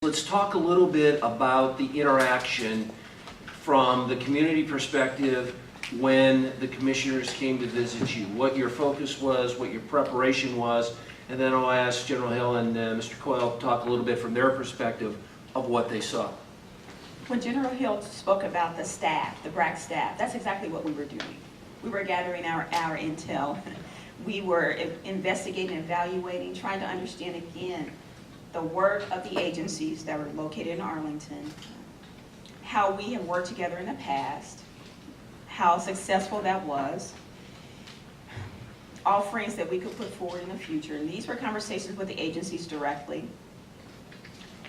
Let's talk a little bit about the interaction from the community perspective when the commissioners came to visit you, what your focus was, what your preparation was, and then I'll ask General Hill and Mr. Coyle to talk a little bit from their perspective of what they saw. When General Hill spoke about the staff, the BRAC staff, that's exactly what we were doing. We were gathering our intel. We were investigating, evaluating, trying to understand again the work of the agencies that were located in Arlington, how we have worked together in the past, how successful that was, offerings that we could put forward in the future. And these were conversations with the agencies directly,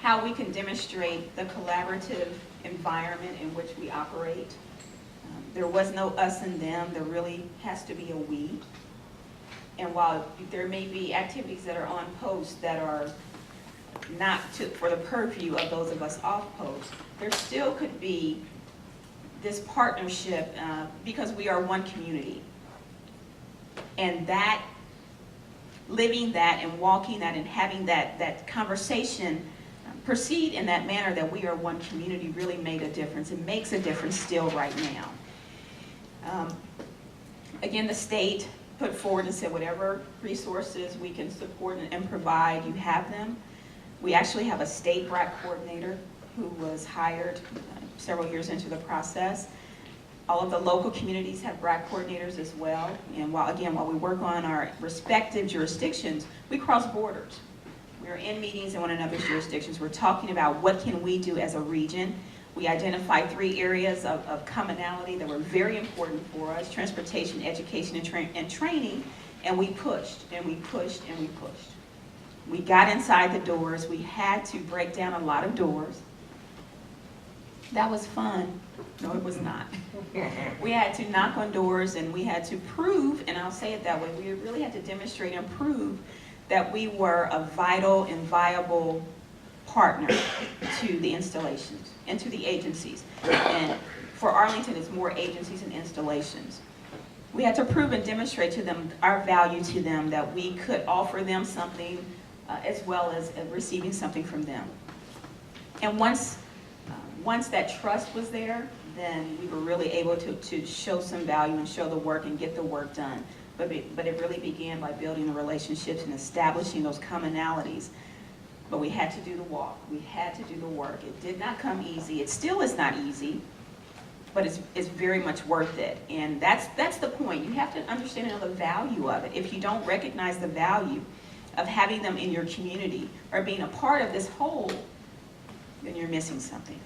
how we can demonstrate the collaborative environment in which we operate. There was no us and them, there really has to be a we. And while there may be activities that are on post that are not for the purview of those of us off post, there still could be this partnership because we are one community. And that, living that and walking that and having that conversation proceed in that manner that we are one community really made a difference. It makes a difference still right now. Again, the state put forward and said whatever resources we can support and provide, you have them. We actually have a state BRAC coordinator who was hired several years into the process. All of the local communities have BRAC coordinators as well. And while we work on our respective jurisdictions, we cross borders. We're in meetings in one another's jurisdictions. We're talking about what can we do as a region. We identified 3 areas of commonality that were very important for us: transportation, education, and training. And we pushed, and we pushed, and we pushed. We got inside the doors. We had to break down a lot of doors. That was fun. No, it was not. We had to knock on doors, and we had to prove, and I'll say it that way, we really had to demonstrate and prove that we were a vital and viable partner to the installations and to the agencies. And for Arlington, it's more agencies and installations. We had to prove and demonstrate to them our value to them, that we could offer them something as well as receiving something from them. And once that trust was there, then we were really able to show some value and show the work and get the work done. But it really began by building the relationships and establishing those commonalities. But we had to do the walk. We had to do the work. It did not come easy. It still is not easy, but it's very much worth it. And that's the point. You have to understand and know the value of it. If you don't recognize the value of having them in your community or being a part of this whole, then you're missing something.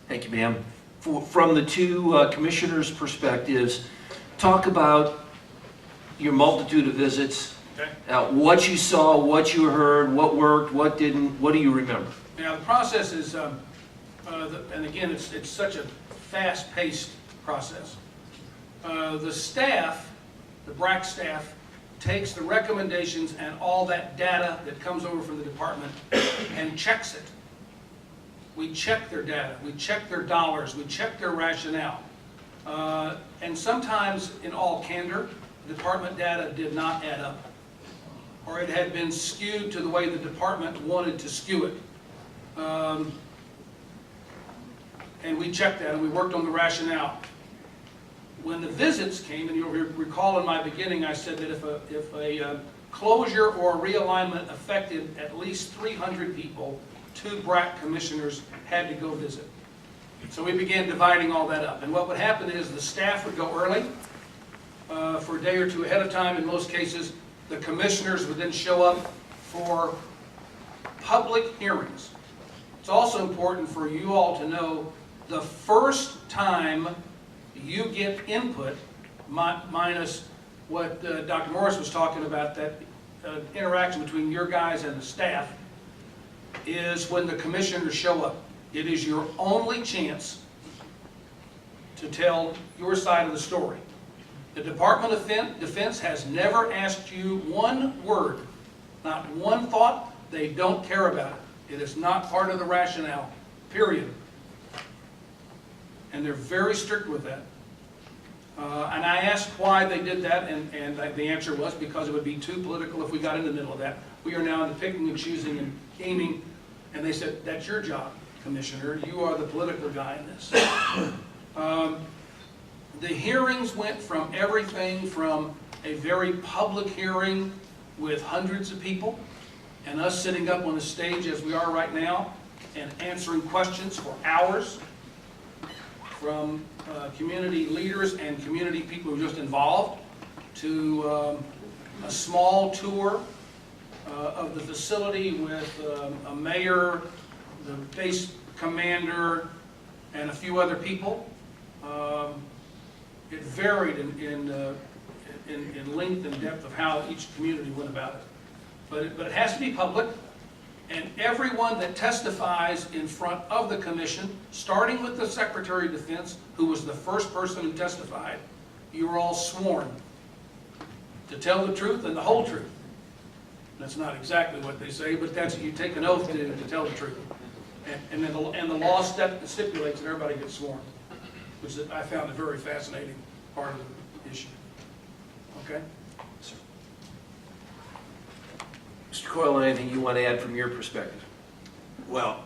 Thank you, ma'am. From the 2 commissioners' perspectives, talk about your multitude of visits, okay. What you saw, what you heard, what worked, what didn't, what do you remember? Now, the process is, and again, it's such a fast-paced process. The staff, the BRAC staff, takes the recommendations and all that data that comes over from the department and checks it. We check their data, we check their dollars, we check their rationale. And sometimes, in all candor, the department data did not add up, or it had been skewed to the way the department wanted to skew it. And we checked that and we worked on the rationale. When the visits came, and you'll recall in my beginning I said that if a closure or a realignment affected at least 300 people, 2 BRAC commissioners had to go visit. So we began dividing all that up. And what would happen is the staff would go early for a day or 2 ahead of time. In most cases, the commissioners would then show up for public hearings. It's also important for you all to know the first time you get input, minus what Dr. Morris was talking about, that interaction between your guys and the staff, is when the commissioners show up. It is your only chance to tell your side of the story. The Department of Defense has never asked you one word, not one thought. They don't care about it. It is not part of the rationale, period. And they're very strict with that. And I asked why they did that, and the answer was because it would be too political if we got in the middle of that. We are now into picking and choosing and aiming And they said, that's your job, Commissioner. You are the political guy in this. The hearings went from everything from a very public hearing with hundreds of people and us sitting up on the stage as we are right now and answering questions for hours from community leaders and community people who are just involved to a small tour of the facility with a mayor, the base commander, and a few other people. It varied in length and depth of how each community went about it. But it has to be public, and everyone that testifies in front of the commission, starting with the Secretary of Defense, who was the first person who testified, you are all sworn to tell the truth and the whole truth. That's not exactly what they say, but that's, you take an oath to tell the truth. And the law stipulates that everybody gets sworn, which I found a very fascinating part of the issue. Okay? Mr. Coyle, anything you want to add from your perspective? Well,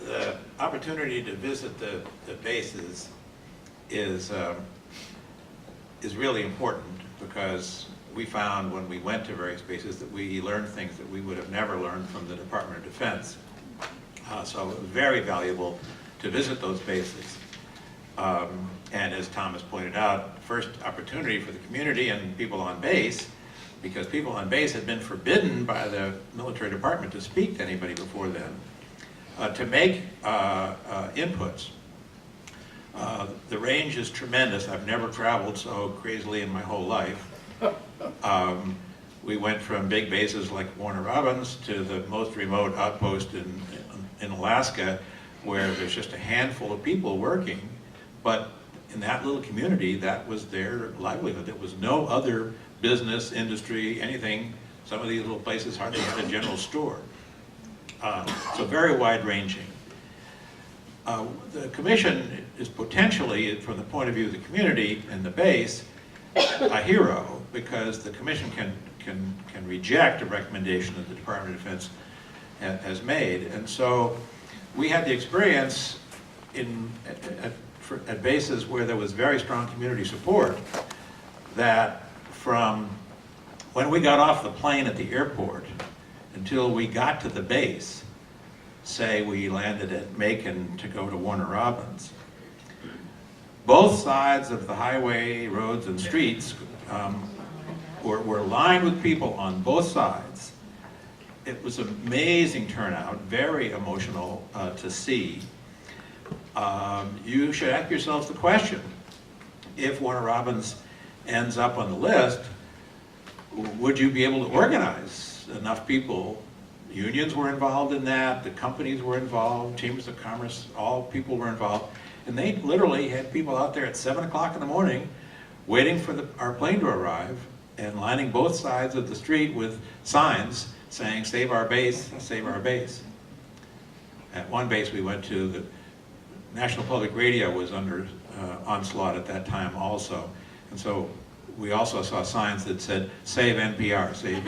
the opportunity to visit the bases is really important, because we found when we went to various bases that we learned things that we would have never learned from the Department of Defense. So it was very valuable to visit those bases. And as Thomas pointed out, first opportunity for the community and people on base, because people on base had been forbidden by the military department to speak to anybody before then, to make inputs. The range is tremendous. I've never traveled so crazily in my whole life. We went from big bases like Warner Robins to the most remote outpost in Alaska, where there's just a handful of people working, but in that little community, that was their livelihood. There was no other business, industry, anything. Some of these little places hardly had a general store. So very wide-ranging. The commission is potentially, from the point of view of the community and the base, a hero, because the commission can reject a recommendation that the Department of Defense has made. And so we had the experience at bases where there was very strong community support, that from when we got off the plane at the airport until we got to the base, say we landed at Macon to go to Warner Robins, both sides of the highway, roads, and streets were lined with people on both sides. It was an amazing turnout, very emotional to see. You should ask yourselves the question, if Warner Robins ends up on the list, would you be able to organize enough people? Unions were involved in that, the companies were involved, chambers of commerce, all people were involved. And they literally had people out there at 7 o'clock in the morning waiting for our plane to arrive and lining both sides of the street with signs saying, "Save our base, save our base." At one base we went to, the National Public Radio was under onslaught at that time also. And so we also saw signs that said, "Save NPR, save."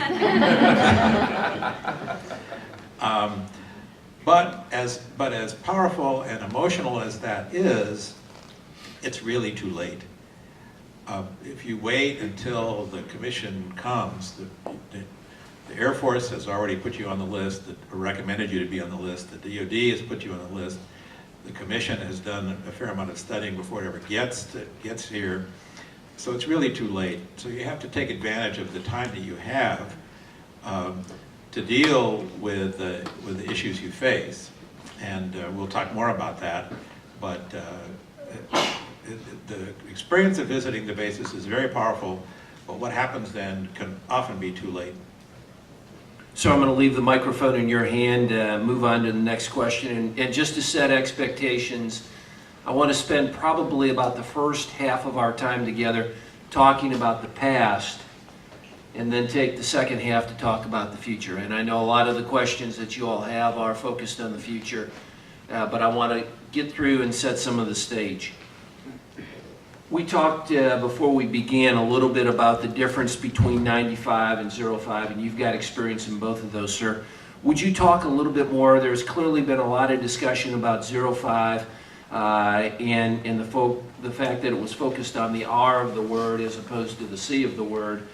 But as powerful and emotional as that is, it's really too late. If you wait until the commission comes, the Air Force has already put you on the list, or recommended you to be on the list, the DoD has put you on the list, the commission has done a fair amount of studying before it ever gets here. So it's really too late. So you have to take advantage of the time that you have to deal with the issues you face. And we'll talk more about that. But the experience of visiting the bases is very powerful, but what happens then can often be too late. So I'm going to leave the microphone in your hand, move on to the next question. And just to set expectations, I want to spend probably about the first half of our time together talking about the past, and then take the second half to talk about the future. And I know a lot of the questions that you all have are focused on the future, but I want to get through and set some of the stage. We talked before we began a little bit about the difference between 95 and 05, and you've got experience in both of those, sir. Would you talk a little bit more? There's clearly been a lot of discussion about 05 and the fact that it was focused on the R of the word as opposed to the C of the word.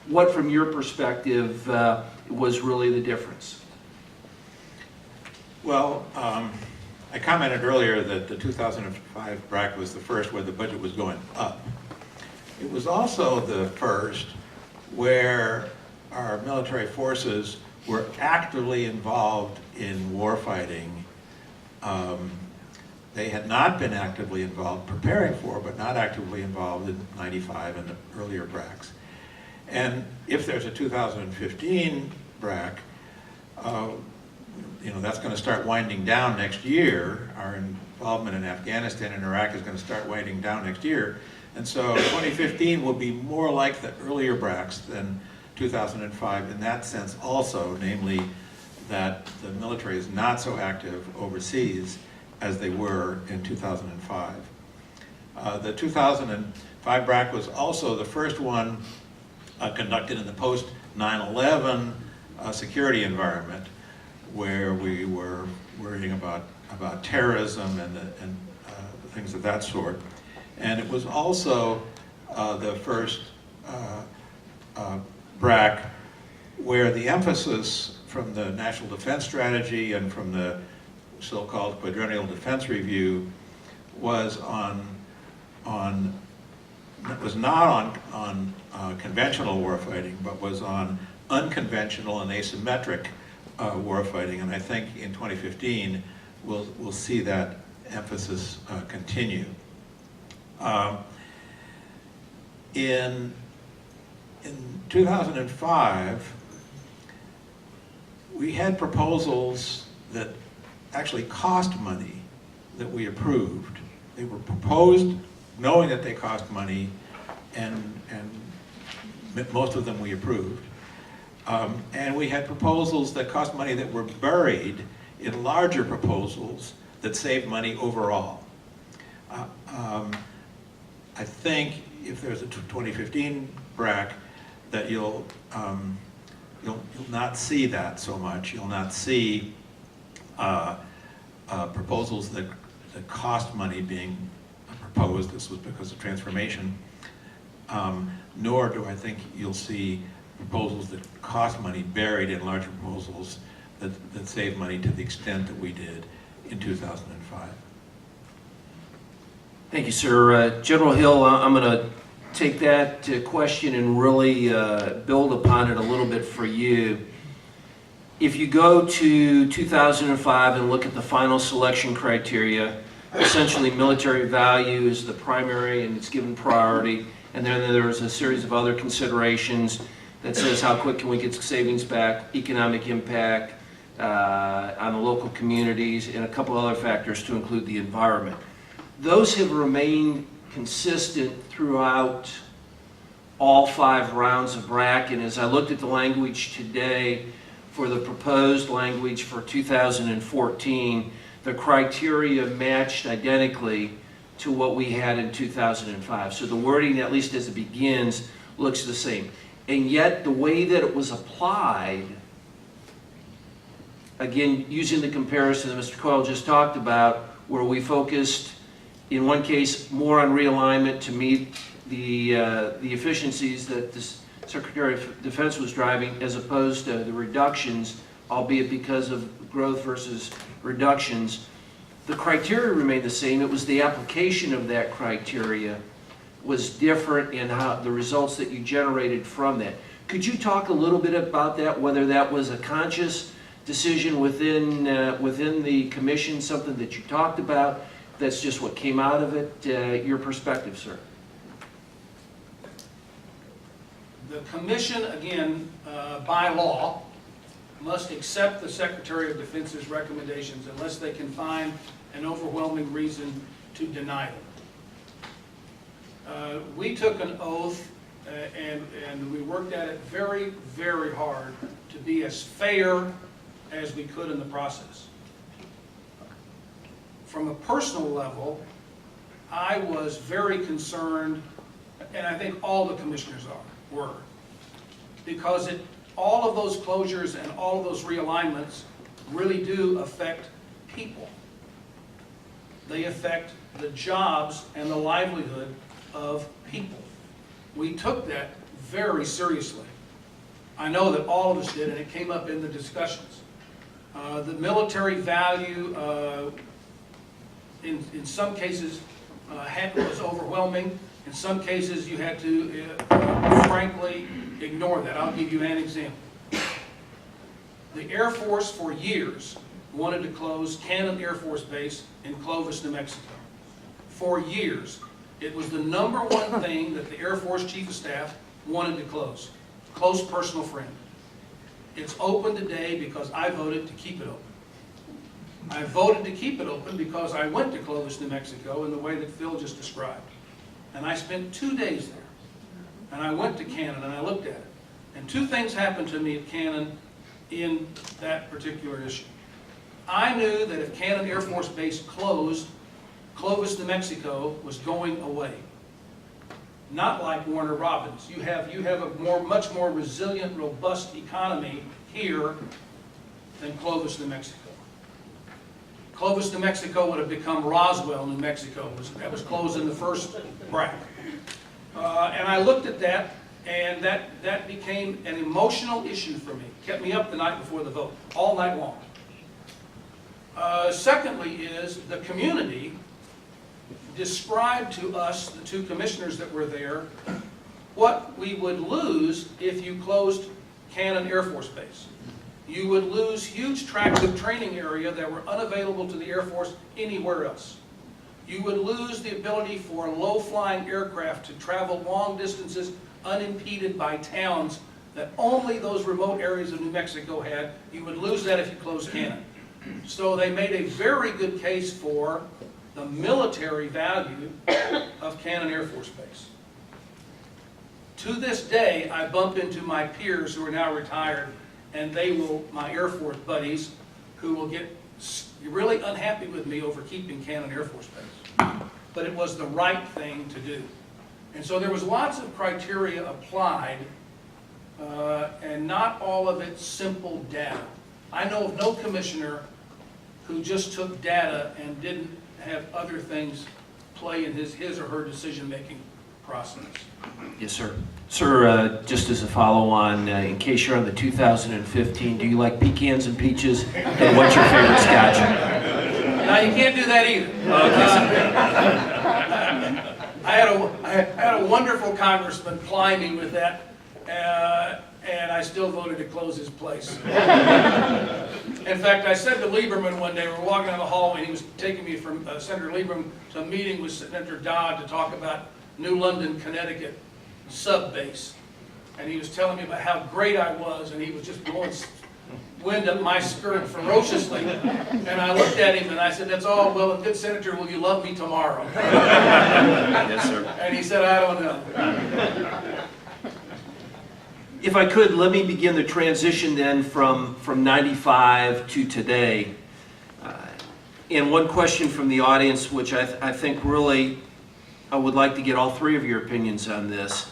What, from your perspective, was really the difference? Well, I commented earlier that the 2005 BRAC was the first where the budget was going up. It was also the first where our military forces were actively involved in warfighting. They had not been actively involved, preparing for, but not actively involved in 95 and the earlier BRACs. And if there's a 2015 BRAC, that's going to start winding down next year. Our involvement in Afghanistan and Iraq is going to start winding down next year. And so 2015 will be more like the earlier BRACs than 2005 in that sense also, namely that the military is not so active overseas as they were in 2005. The 2005 BRAC was also the first one conducted in the post-9/11 security environment, where we were worrying about terrorism and things of that sort. And it was also the first BRAC where the emphasis from the National Defense Strategy and from the so-called Quadrennial Defense Review was not on conventional warfighting, but was on unconventional and asymmetric warfighting. And I think in 2015 we'll see that emphasis continue. In 2005, we had proposals that actually cost money that we approved. They were proposed knowing that they cost money, and most of them we approved. And we had proposals that cost money that were buried in larger proposals that saved money overall. I think if there's a 2015 BRAC, that you'll not see that so much. You'll not see proposals that cost money being proposed. This was because of transformation. Nor do I think you'll see proposals that cost money buried in larger proposals that save money to the extent that we did in 2005. Thank you, sir. General Hill, I'm going to take that question and really build upon it a little bit for you. If you go to 2005 and look at the final selection criteria, essentially military value is the primary and it's given priority, and then there's a series of other considerations that says how quick can we get savings back, economic impact on the local communities, and a couple other factors to include the environment. Those have remained consistent throughout all 5 rounds of BRAC, and as I looked at the language today for the proposed language for 2014, the criteria matched identically to what we had in 2005. So the wording, at least as it begins, looks the same. And yet the way that it was applied, again, using the comparison that Mr. Coyle just talked about, where we focused in one case more on realignment to meet the efficiencies that the Secretary of Defense was driving, as opposed to the reductions, albeit because of growth versus reductions. The criteria remained the same. It was the application of that criteria was different in how the results that you generated from that. Could you talk a little bit about that, whether that was a conscious decision within the commission, something that you talked about, that's just what came out of it? Your perspective, sir. The commission, again, by law, must accept the Secretary of Defense's recommendations unless they can find an overwhelming reason to deny them. We took an oath and we worked at it very, very hard to be as fair as we could in the process. From a personal level, I was very concerned, and I think all the commissioners were, because it all of those closures and all of those realignments really do affect people. They affect the jobs and the livelihood of people. We took that very seriously. I know that all of us did, and it came up in the discussions. The military value, in some cases, was overwhelming. In some cases, you had to, frankly, ignore that. I'll give you an example. The Air Force, for years, wanted to close Cannon Air Force Base in Clovis, New Mexico. For years. It was the #1 thing that the Air Force Chief of Staff wanted to close. Close personal friend. It's open today because I voted to keep it open. I voted to keep it open because I went to Clovis, New Mexico in the way that Phil just described. And I spent 2 days there. And I went to Cannon and I looked at it. And 2 things happened to me at Cannon in that particular issue. I knew that if Cannon Air Force Base closed, Clovis, New Mexico was going away. Not like Warner Robins. You have a much more resilient, robust economy here than Clovis, New Mexico. Clovis, New Mexico would have become Roswell, New Mexico. That was closed in the first BRAC. And I looked at that, and that became an emotional issue for me. Kept me up the night before the vote, all night long. Secondly is the community described to us, the 2 commissioners that were there, what we would lose if you closed Cannon Air Force Base. You would lose huge tracts of training area that were unavailable to the Air Force anywhere else. You would lose the ability for low-flying aircraft to travel long distances unimpeded by towns that only those remote areas of New Mexico had. You would lose that if you closed Cannon. So they made a very good case for the military value of Cannon Air Force Base. To this day, I bump into my peers who are now retired, and my Air Force buddies, who will get really unhappy with me over keeping Cannon Air Force Base. But it was the right thing to do. And so there was lots of criteria applied, and not all of it simple data. I know of no commissioner who just took data and didn't have other things play in his or her decision-making process. Yes, sir. Sir, just as a follow-on, in case you're on the 2015, do you like pecans and peaches? And what's your favorite scotch? Now, you can't do that either. I had a wonderful congressman ply me with that, and I still voted to close his place. In fact, I said to Lieberman one day, we were walking down the hallway, and he was taking me from Senator Lieberman to a meeting with Senator Dodd to talk about New London, Connecticut sub-base. And he was telling me about how great I was, and he was just blowing wind up my skirt ferociously. And I looked at him and I said, "That's all well and good, Senator, will you love me tomorrow?" Yes, sir. And he said, "I don't know." If I could, let me begin the transition then from 95 to today. And one question from the audience, which I think really, I would like to get all 3 of your opinions on this.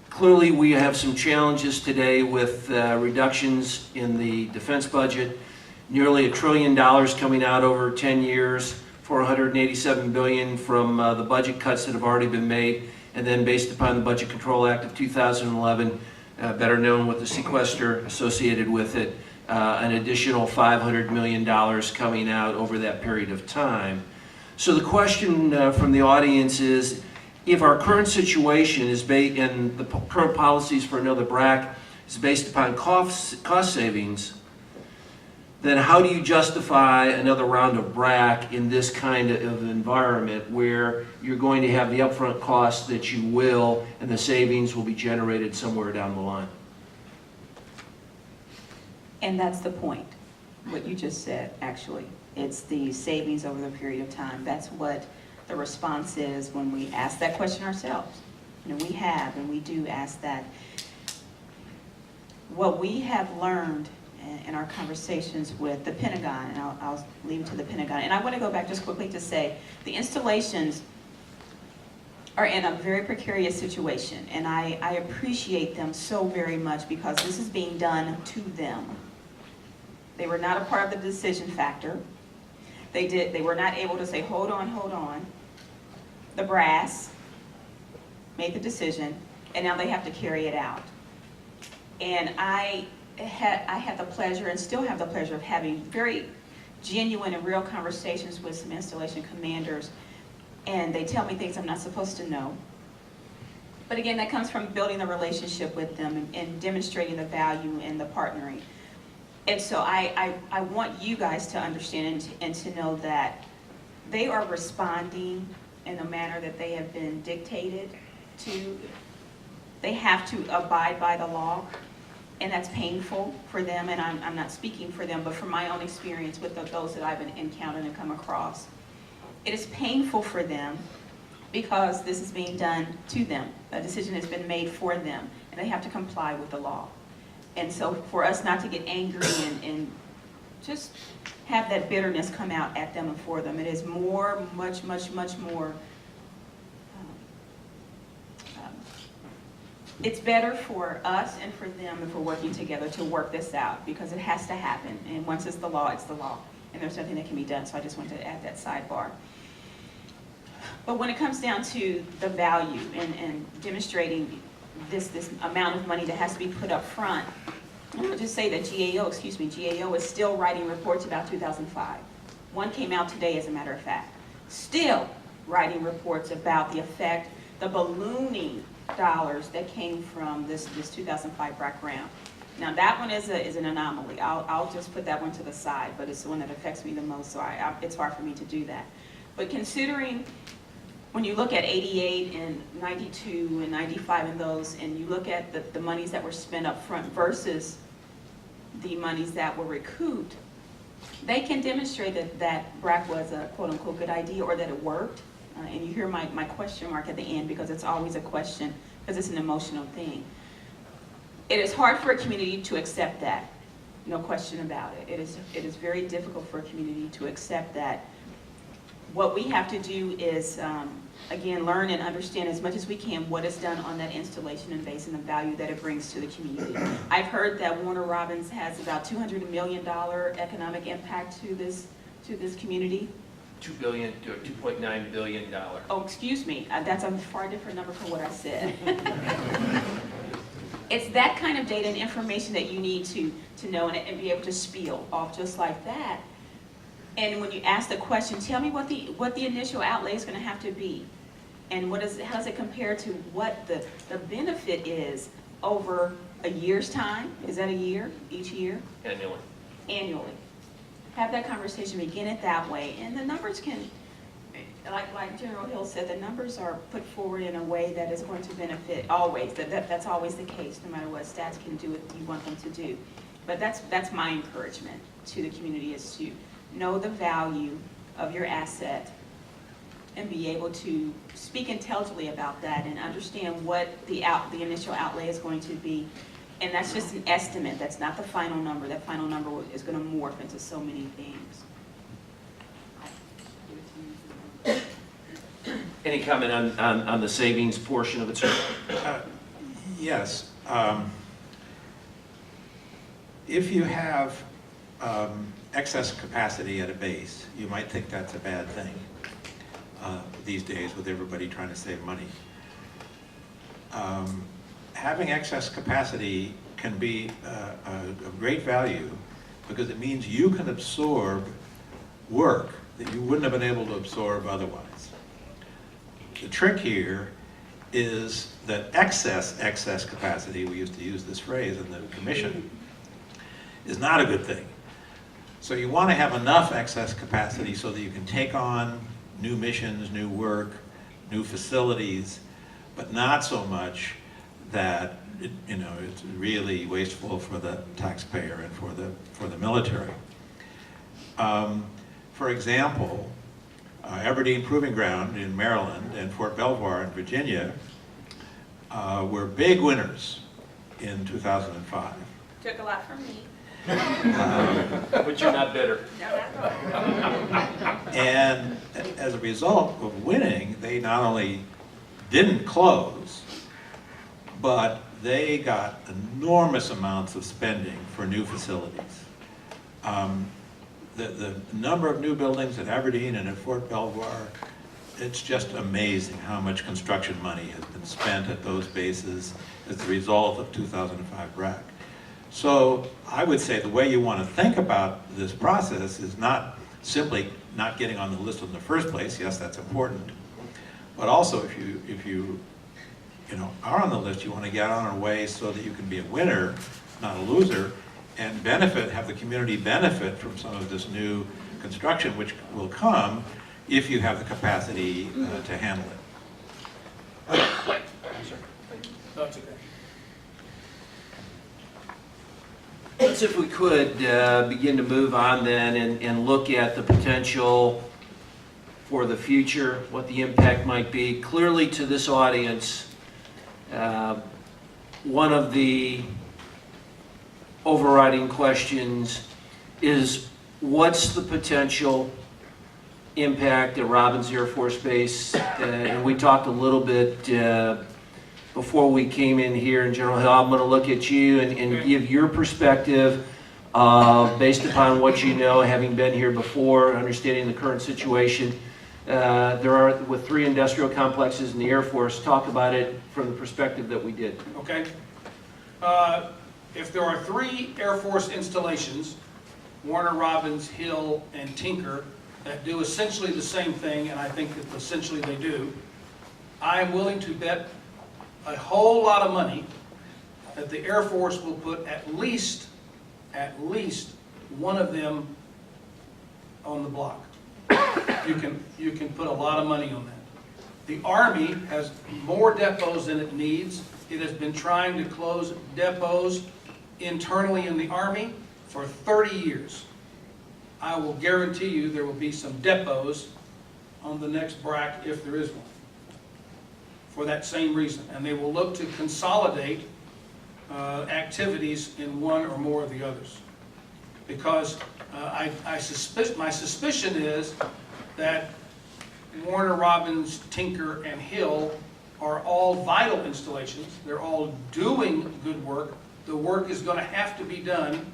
Clearly, we have some challenges today with reductions in the defense budget, nearly $1 trillion coming out over 10 years, $487 billion from the budget cuts that have already been made, and then based upon the Budget Control Act of 2011, better known with the sequester associated with it, an additional $500 million coming out over that period of time. So the question from the audience is, if our current situation is based, and the current policies for another BRAC is based upon cost savings, then how do you justify another round of BRAC in this kind of environment where you're going to have the upfront costs that you will, and the savings will be generated somewhere down the line? And that's the point, what you just said, actually. It's the savings over the period of time. That's what the response is when we ask that question ourselves. You know, we have, and we do ask that. What we have learned in our conversations with the Pentagon, and I'll leave it to the Pentagon, and I want to go back just quickly to say, the installations are in a very precarious situation, and I appreciate them so very much because this is being done to them. They were not a part of the decision factor. They were not able to say, hold on, hold on. The brass made the decision, and now they have to carry it out. And I had the pleasure, and still have the pleasure, of having very genuine and real conversations with some installation commanders, and they tell me things I'm not supposed to know. But again, that comes from building the relationship with them and demonstrating the value and the partnering. And so I want you guys to understand and to know that they are responding in a manner that they have been dictated to. They have to abide by the law, and that's painful for them, and I'm not speaking for them, but from my own experience with those that I've encountered and come across. It is painful for them because this is being done to them. A decision has been made for them, and they have to comply with the law. And so for us not to get angry and just have that bitterness come out at them and for them, it is more, much more, it's better for us and for them if we're working together to work this out, because it has to happen. And once it's the law, and there's nothing that can be done. So I just wanted to add that sidebar. But when it comes down to the value and demonstrating this amount of money that has to be put up front, I'm going to just say that GAO is still writing reports about 2005. One came out today, as a matter of fact. Still writing reports about the effect, the ballooning dollars that came from this 2005 BRAC round. Now that one is an anomaly. I'll just put that one to the side, but it's the one that affects me the most, so it's hard for me to do that. But considering when you look at 88 and 92 and 95 and those, and you look at the monies that were spent up front versus the monies that were recouped, they can demonstrate that BRAC was a quote-unquote good idea, or that it worked. And you hear my question mark at the end, because it's always a question, because it's an emotional thing. It is hard for a community to accept that, no question about it. It is very difficult for a community to accept that. What we have to do is, again, learn and understand as much as we can what is done on that installation and base and the value that it brings to the community. I've heard that Warner Robins has about $200 million economic impact to this community. $2 billion to $2.9 billion. Oh, excuse me, that's a far different number from what I said. It's that kind of data and information that you need to know and be able to spiel off just like that. And when you ask the question, tell me what the initial outlay is going to have to be, and how does it compare to what the benefit is over a year's time? Is that a year, each year? Annually. Annually. Have that conversation, begin it that way, and the numbers can, like General Hill said, the numbers are put forward in a way that is going to benefit always. That's always the case, no matter what stats can do what you want them to do. But that's my encouragement to the community, is to know the value of your asset and be able to speak intelligently about that and understand what the initial outlay is going to be. And that's just an estimate. That's not the final number. That final number is going to morph into so many things. Any comment on the savings portion of it, sir? Yes. If you have excess capacity at a base, you might think that's a bad thing these days with everybody trying to save money. Having excess capacity can be of great value, because it means you can absorb work that you wouldn't have been able to absorb otherwise. The trick here is that excess capacity, we used to use this phrase in the commission, is not a good thing. So you want to have enough excess capacity so that you can take on new missions, new work, new facilities, but not so much that it's really wasteful for the taxpayer and for the military. For example, Aberdeen Proving Ground in Maryland and Fort Belvoir in Virginia were big winners in 2005. Took a lot from me. But you're not bitter. And as a result of winning, they not only didn't close, but they got enormous amounts of spending for new facilities. The number of new buildings at Aberdeen and at Fort Belvoir, it's just amazing how much construction money has been spent at those bases as the result of 2005 BRAC. So I would say the way you want to think about this process is not simply not getting on the list in the first place. Yes, that's important. But also if you are on the list, you want to get on a way so that you can be a winner, not a loser, and have the community benefit from some of this new construction, which will come if you have the capacity to handle it. That's okay. Let's, if we could, begin to move on then and look at the potential for the future, what the impact might be. Clearly to this audience, one of the overriding questions is what's the potential impact at Robins Air Force Base? And we talked a little bit before we came in here in General Hill. I'm going to look at you and give your perspective based upon what you know, having been here before, understanding the current situation. There are, with 3 industrial complexes in the Air Force, talk about it from the perspective that we did. Okay. If there are 3 Air Force installations, Warner Robins, Hill, and Tinker, that do essentially the same thing, and I think that essentially they do, I am willing to bet a whole lot of money that the Air Force will put at least one of them on the block. You can put a lot of money on that. The Army has more depots than it needs. It has been trying to close depots internally in the Army for 30 years. I will guarantee you there will be some depots on the next BRAC if there is one, for that same reason. And they will look to consolidate activities in one or more of the others. Because my suspicion is that Warner Robins, Tinker, and Hill are all vital installations. They're all doing good work. The work is going to have to be done,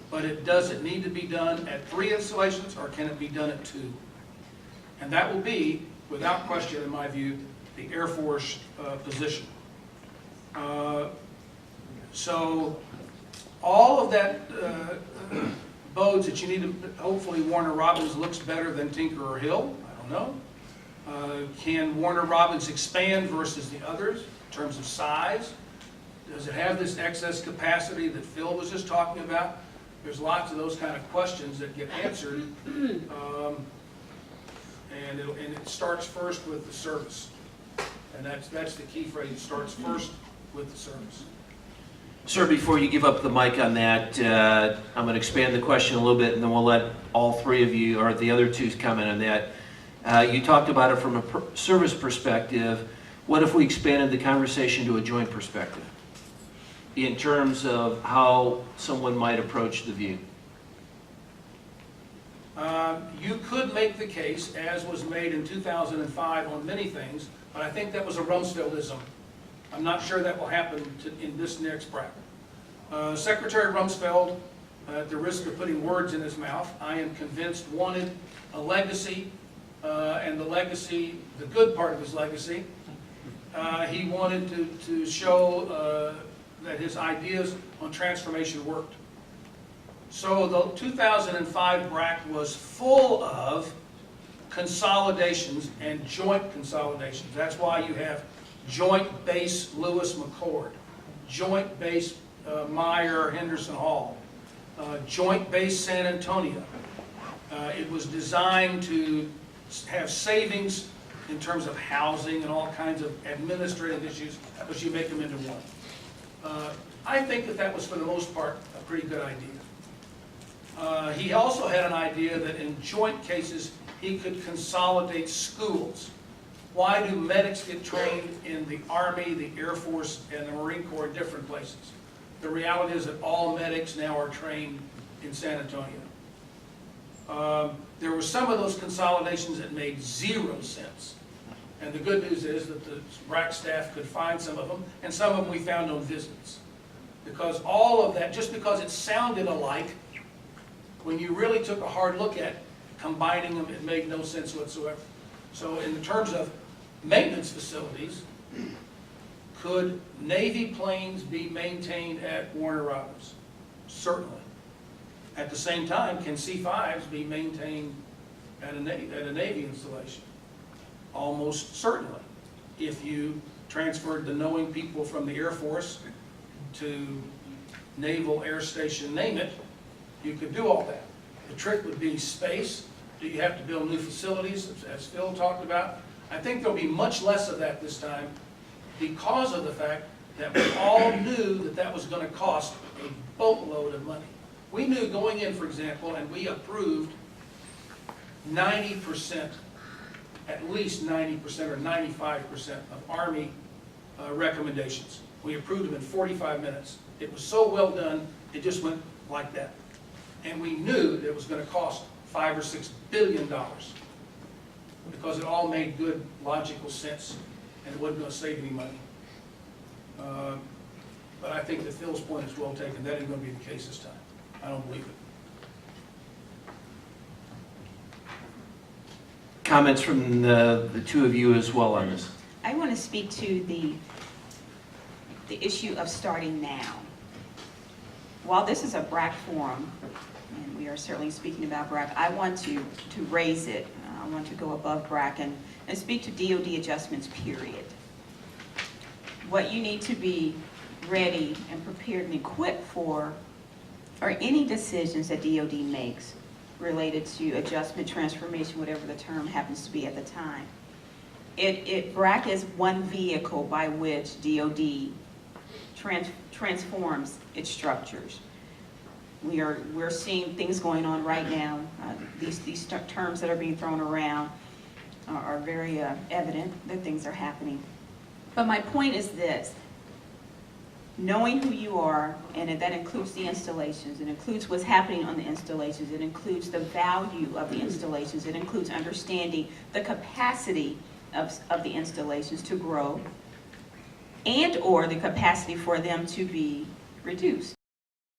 but does it need to be done at 3 installations, or can it be done at 2? And that will be, without question, in my view, the Air Force position. So all of that bodes that you need to, hopefully Warner Robins looks better than Tinker or Hill. I don't know. Can Warner Robins expand versus the others in terms of size? Does it have this excess capacity that Phil was just talking about? There's lots of those kind of questions that get answered. And it starts first with the service. And that's the key phrase. It starts first with the service. Sir, before you give up the mic on that, I'm going to expand the question a little bit, and then we'll let all 3 of you, or the other 2, comment on that. You talked about it from a service perspective. What if we expanded the conversation to a joint perspective in terms of how someone might approach the view? You could make the case, as was made in 2005 on many things, but I think that was a Rumsfeldism. I'm not sure that will happen in this next BRAC. Secretary Rumsfeld, at the risk of putting words in his mouth, I am convinced wanted a legacy, and the legacy, the good part of his legacy, he wanted to show that his ideas on transformation worked. So the 2005 BRAC was full of consolidations and joint consolidations. That's why you have Joint Base Lewis McChord, Joint Base Meyer Henderson Hall, Joint Base San Antonio. It was designed to have savings in terms of housing and all kinds of administrative issues, but you make them into one. I think that was, for the most part, a pretty good idea. He also had an idea that in joint cases, he could consolidate schools. Why do medics get trained in the Army, the Air Force, and the Marine Corps in different places? The reality is that all medics now are trained in San Antonio. There were some of those consolidations that made 0 sense. And the good news is that the BRAC staff could find some of them, and some of them we found on visits. Because all of that, just because it sounded alike, when you really took a hard look at combining them, it made no sense whatsoever. So in terms of maintenance facilities, could Navy planes be maintained at Warner Robins? Certainly. At the same time, can C-5s be maintained at a Navy installation? Almost certainly. If you transferred the knowing people from the Air Force to Naval Air Station, name it, you could do all that. The trick would be space. Do you have to build new facilities, as Phil talked about? I think there'll be much less of that this time because of the fact that we all knew that that was going to cost a boatload of money. We knew going in, for example, and we approved 90%, at least 90% or 95% of Army recommendations. We approved them in 45 minutes. It was so well done, it just went like that. And we knew that it was going to cost $5 or $6 billion because it all made good, logical sense, and it wasn't going to save any money. But I think that Phil's point is well taken. That ain't going to be the case this time. I don't believe it. Comments from the two of you as well on this? I want to speak to the issue of starting now. While this is a BRAC forum, and we are certainly speaking about BRAC, I want to raise it. I want to go above BRAC and speak to DOD adjustments, period. What you need to be ready and prepared and equipped for are any decisions that DOD makes related to adjustment, transformation, whatever the term happens to be at the time. BRAC is one vehicle by which DOD transforms its structures. We're seeing things going on right now. These terms that are being thrown around are very evident that things are happening. But my point is this: knowing who you are, and that includes the installations, it includes what's happening on the installations, it includes the value of the installations, it includes understanding the capacity of the installations to grow and or the capacity for them to be reduced.